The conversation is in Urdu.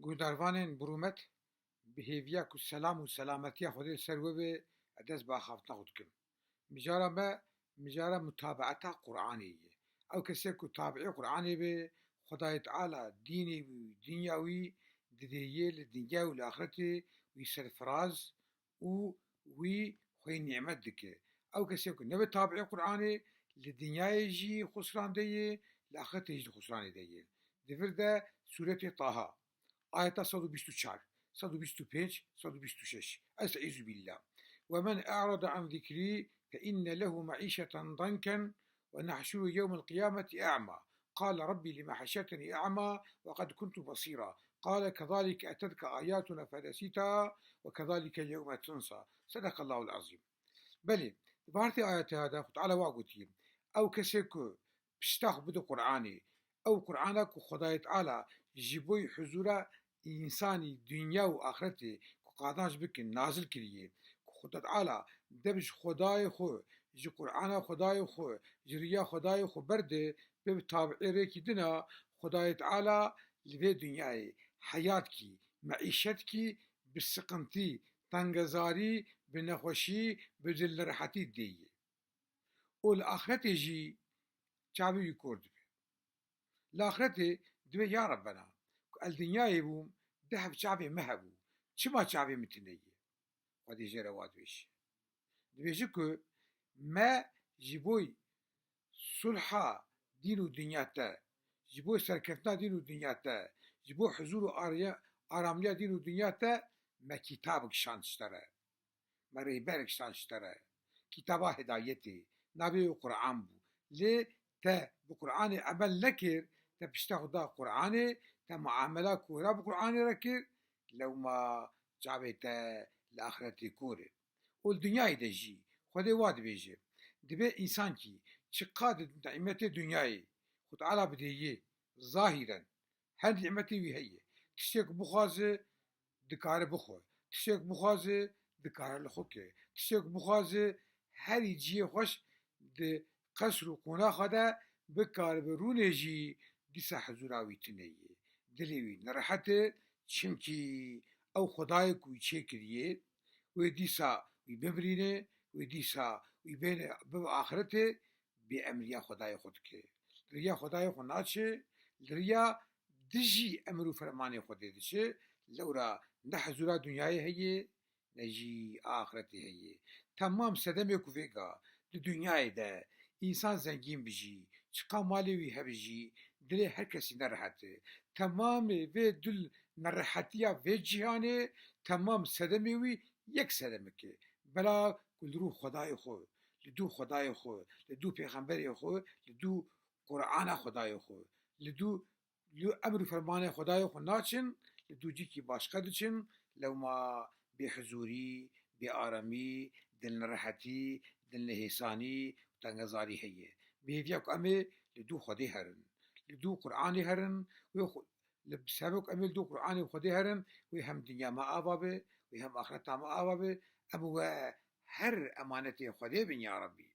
گوداروانên birûmet bi hêviya ku selam û selametiya Xwedê ser we bê, dest bi axaftina xwe dikim. Mijara me mijara mutabeeta Qur'anê ye. Ew kesek ku tabiî Qur'anê bê, Xwedayê Teala dînê wî û dinya wî didêye li dinya û li axiretê wî serfiraz û wî xwê nîmet dike. Ew kesek ku nebe tabiî Qur'anê, li dinyayê jî xusrande ye, li axiretê jî xusranê de ye. Di vir de Sûretê Taha ayeta 124, 125, 126. Estaizu billah. ومن أعرض عن ذكري فإن له معيشة ضنكا ونحشره يوم القيامة أعمى قال ربي لما حشرتني أعمى وقد كنت بصيرا قال كذلك أتتك آياتنا فنسيتها وكذلك اليوم تنسى صدق الله العظيم. بلي بارتي آيات هذا تعالى واقوتين أو كسيكو بشتاخ بدو قرآني أو قرآنك خداية تعالى جيبوي حضورا إنساني دنيا و آخرتي قاداش بكن نازل كريه خدا تعالى دبج خداي خو جي قرآن خداي خو جريا خداي خو برده بتابعي ريكي دنا خداي تعالى لبي دنياي حياتكي معيشتكي بالسقنتي تنگزاري بنخوشي بدل راحتي دي والآخرتي جي شعبي يكورد الآخرتي دبي يا ربنا الدنيا يبوم دهب شعبي مهبو چما شعبي متنيه ودي جروات ويش دبيجيكو ما جيبوي صلحا دينو دنياتا جيبوي سركتنا دينو دنياتا جيبوي حضور آراميا دينو دنياتا ما كتابك شانشتره ما ريبرك شانشتره كتابا هدايتي نبي قرآن بو ليه تا بقرآن عمل لكر تا بشتاخدا قرآن تا معاملة كورا بقرآن ركر لو ما جابتا الآخرتي كوري والدنيا دجي خدي واد بيجي دبي إنسان كي شقاد نعمتي دنياي خد على بديه ظاهرا هل نعمتي وهي تشيك بخازي دكار بخو تشيك بخازي دكار لخوكي تشيك بخازي هر يجي خوش د قصر و قونا خدا بكار برونه جي ديسا حضوراوي تنيه دليوي نرحته چنكي او خدای کوی چه کریه و دیسا وی ببرینه و دیسا وی بین به آخرته به امریا خدای خود که ریا خدای خود ناچه ریا دجی امر و فرمان خود دشه لورا نه حضور دنیای هیه نجی آخرته هیه تمام صدمه کوفیگا دنیای ده insan zengin biji, çıkan mali hebji, dili herkesi nerahate. Tamam ve dil nerahatiya ve cihane tamam sedemi yek sedemeke. Bela kulru Xudayê xwe, li du Xudayê xwe, li du pêxemberê xwe, li du Qur'ana Xudayê xwe, li du emr û fermanê Xudayê xwe naçin, li du cîkî başqa diçin, lewma bêhuzûrî, bêaramî, dilnerahetî, dilnehêsanî تنگزاری هیه بیهویا که امه لدو خودی هرن لدو قرآنی هرن و لبسبب امه لدو قرآنی خودی هرن و هم دنیا ما آوابه و هم آخرت ما آوابه اما هر امانتی خودی بین یا ربی